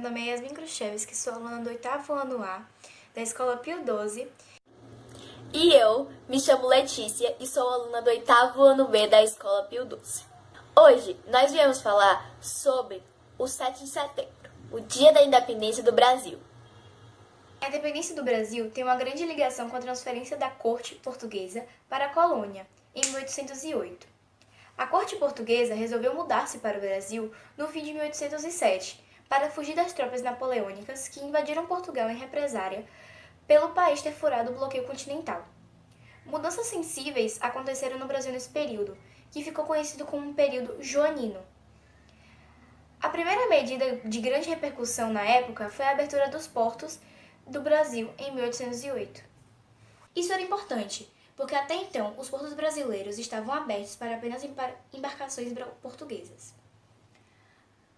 nome é Yasmin Khrushchevski, sou aluna do 8º ano A da Escola Pio XII. E eu me chamo Letícia e sou aluna do 8º ano B da Escola Pio XII. Hoje nós viemos falar sobre o 7 de setembro, o Dia da Independência do Brasil. A independência do Brasil tem uma grande ligação com a transferência da corte portuguesa para a colônia, em 1808. A corte portuguesa resolveu mudar-se para o Brasil no fim de 1807, para fugir das tropas napoleônicas que invadiram Portugal em represária pelo país ter furado o bloqueio continental. Mudanças sensíveis aconteceram no Brasil nesse período, que ficou conhecido como um período joanino. A primeira medida de grande repercussão na época foi a abertura dos portos do Brasil em 1808. Isso era importante, porque até então os portos brasileiros estavam abertos para apenas embarcações portuguesas.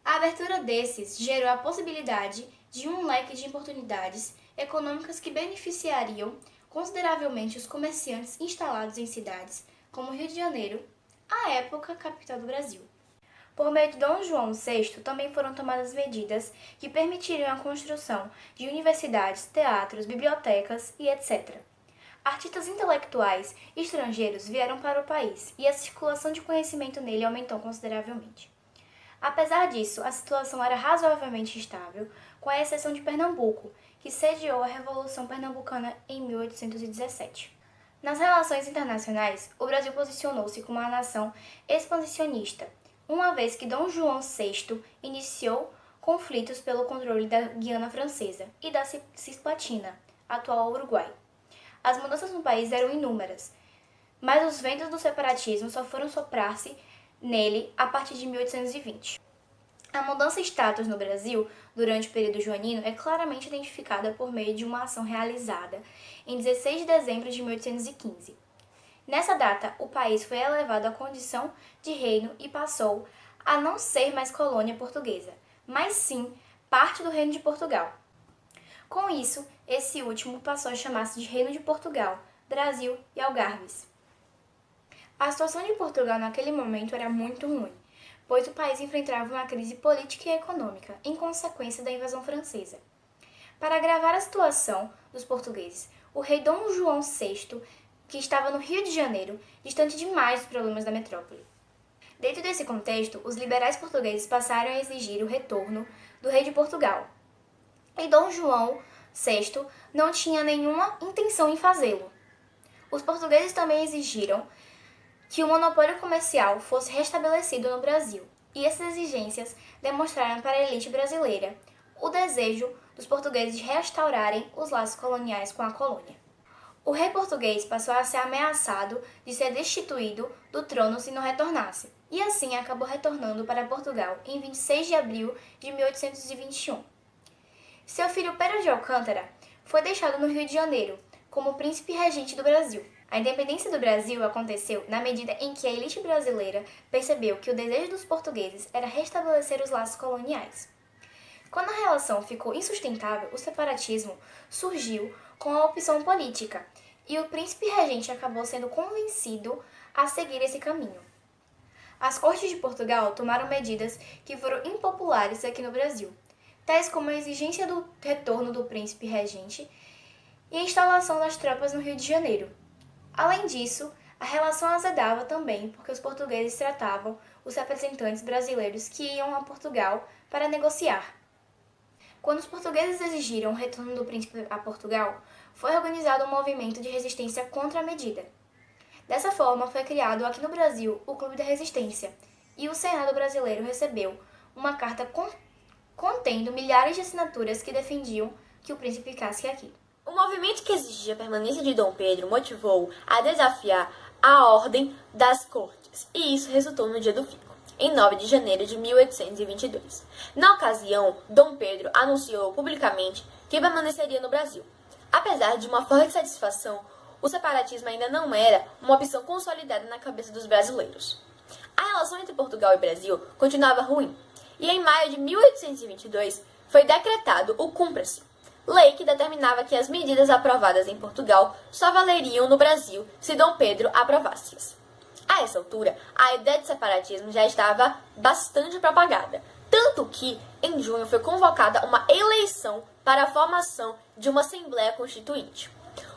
A abertura desses gerou a possibilidade de um leque de oportunidades econômicas que beneficiariam consideravelmente os comerciantes instalados em cidades como Rio de Janeiro, à época capital do Brasil. Por meio de Dom João VI, também foram tomadas medidas que permitiriam a construção de universidades, teatros, bibliotecas e etc. Artistas intelectuais estrangeiros vieram para o país e a circulação de conhecimento nele aumentou consideravelmente. Apesar disso, a situação era razoavelmente estável, com a exceção de Pernambuco, que sediou a Revolução Pernambucana em 1817. Nas relações internacionais, o Brasil posicionou-se como uma nação expansionista, uma vez que Dom João VI iniciou conflitos pelo controle da Guiana Francesa e da Cisplatina, atual Uruguai. As mudanças no país eram inúmeras, mas os ventos do separatismo só foram soprar-se nele a partir de 1820. A mudança de status no Brasil durante o período joanino é claramente identificada por meio de uma ação realizada em 16 de dezembro de 1815. Nessa data, o país foi elevado à condição de reino e passou a não ser mais colônia portuguesa, mas sim parte do Reino de Portugal. Com isso, esse último passou a chamar-se de Reino de Portugal, Brasil e Algarves. A situação de Portugal naquele momento era muito ruim, pois o país enfrentava uma crise política e econômica em consequência da invasão francesa. Para agravar a situação dos portugueses, o rei Dom João VI, que estava no Rio de Janeiro, distante demais dos problemas da metrópole. Dentro desse contexto, os liberais portugueses passaram a exigir o retorno do rei de Portugal. E Dom João VI não tinha nenhuma intenção em fazê-lo. Os portugueses também exigiram que o monopólio comercial fosse restabelecido no Brasil, e essas exigências demonstraram para a elite brasileira o desejo dos portugueses de restaurarem os laços coloniais com a colônia. O rei português passou a ser ameaçado de ser destituído do trono se não retornasse, e assim acabou retornando para Portugal em 26 de abril de 1821. Seu filho Pedro de Alcântara foi deixado no Rio de Janeiro como príncipe regente do Brasil. A independência do Brasil aconteceu na medida em que a elite brasileira percebeu que o desejo dos portugueses era restabelecer os laços coloniais. Quando a relação ficou insustentável, o separatismo surgiu com a opção política, e o príncipe regente acabou sendo convencido a seguir esse caminho. As cortes de Portugal tomaram medidas que foram impopulares aqui no Brasil, tais como a exigência do retorno do príncipe regente e a instalação das tropas no Rio de Janeiro. Além disso, a relação azedava também porque os portugueses tratavam os representantes brasileiros que iam a Portugal para negociar. Quando os portugueses exigiram o retorno do príncipe a Portugal, foi organizado um movimento de resistência contra a medida. Dessa forma, foi criado aqui no Brasil o Clube da Resistência, e o Senado brasileiro recebeu uma carta contendo milhares de assinaturas que defendiam que o príncipe ficasse aqui. O movimento que exigia a permanência de Dom Pedro motivou a desafiar a ordem das cortes, e isso resultou no dia do fico, em 9 de janeiro de 1822. Na ocasião, Dom Pedro anunciou publicamente que permaneceria no Brasil. Apesar de uma forte satisfação, o separatismo ainda não era uma opção consolidada na cabeça dos brasileiros. A relação entre Portugal e Brasil continuava ruim, e em maio de 1822 foi decretado o Cumpra-se, lei que determinava que as medidas aprovadas em Portugal só valeriam no Brasil se Dom Pedro aprovasse-as. A essa altura, a ideia de separatismo já estava bastante propagada, Tanto que, em junho, foi convocada uma eleição para a formação de uma Assembleia Constituinte.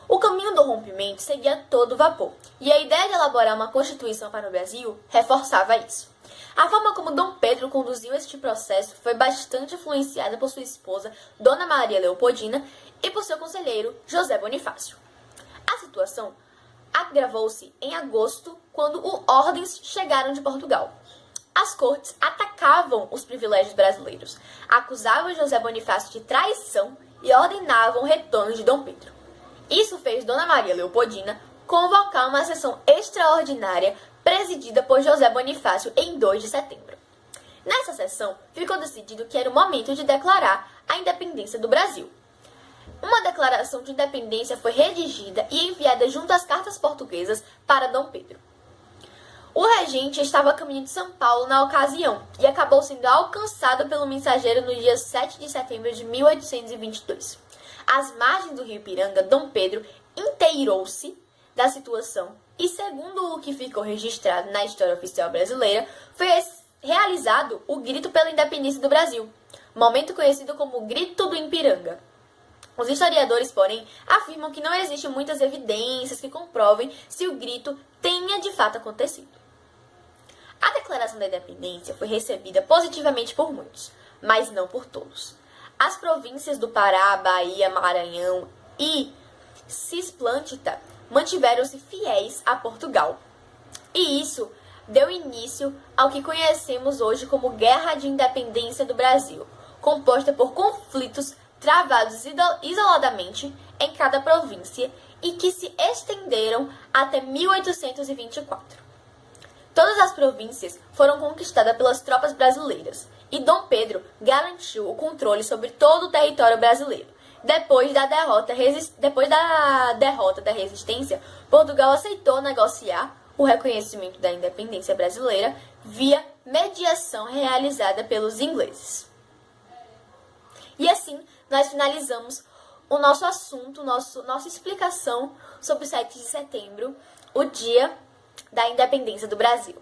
O caminho do rompimento seguia todo vapor, e a ideia de elaborar uma Constituição para o Brasil reforçava isso. A forma como Dom Pedro conduziu este processo foi bastante influenciada por sua esposa, Dona Maria Leopoldina, e por seu conselheiro, José Bonifácio. A situação agravou-se em agosto, quando os ordens chegaram de Portugal. As cortes atacavam os privilégios brasileiros, acusavam José Bonifácio de traição e ordenavam o retorno de Dom Pedro. Isso fez Dona Maria Leopoldina convocar uma sessão extraordinária presidida por José Bonifácio em 2 de setembro. Nessa sessão, ficou decidido que era o momento de declarar a independência do Brasil. Uma declaração de independência foi redigida e enviada junto às cartas portuguesas para Dom Pedro. O regente estava a caminho de São Paulo na ocasião e acabou sendo alcançado pelo mensageiro no dia 7 de setembro de 1822. Às margens do rio Ipiranga, Dom Pedro inteirou-se da situação e, segundo o que ficou registrado na história oficial brasileira, foi realizado o Grito pela Independência do Brasil, momento conhecido como Grito do Ipiranga. Os historiadores, porém, afirmam que não existem muitas evidências que comprovem se o grito tenha de fato acontecido. A Declaração da Independência foi recebida positivamente por muitos, mas não por todos. As províncias do Pará, Bahia, Maranhão e Cisplântida mantiveram-se fiéis a Portugal. E isso deu início ao que conhecemos hoje como Guerra de Independência do Brasil, composta por conflitos travados isoladamente em cada província e que se estenderam até 1824. Todas as províncias foram conquistadas pelas tropas brasileiras e Dom Pedro garantiu o controle sobre todo o território brasileiro. Depois da derrota da resistência, Portugal aceitou negociar o reconhecimento da independência brasileira via mediação realizada pelos ingleses. E assim, nós finalizamos o nosso assunto, nossa explicação sobre o 7 de setembro, o dia da independência do Brasil.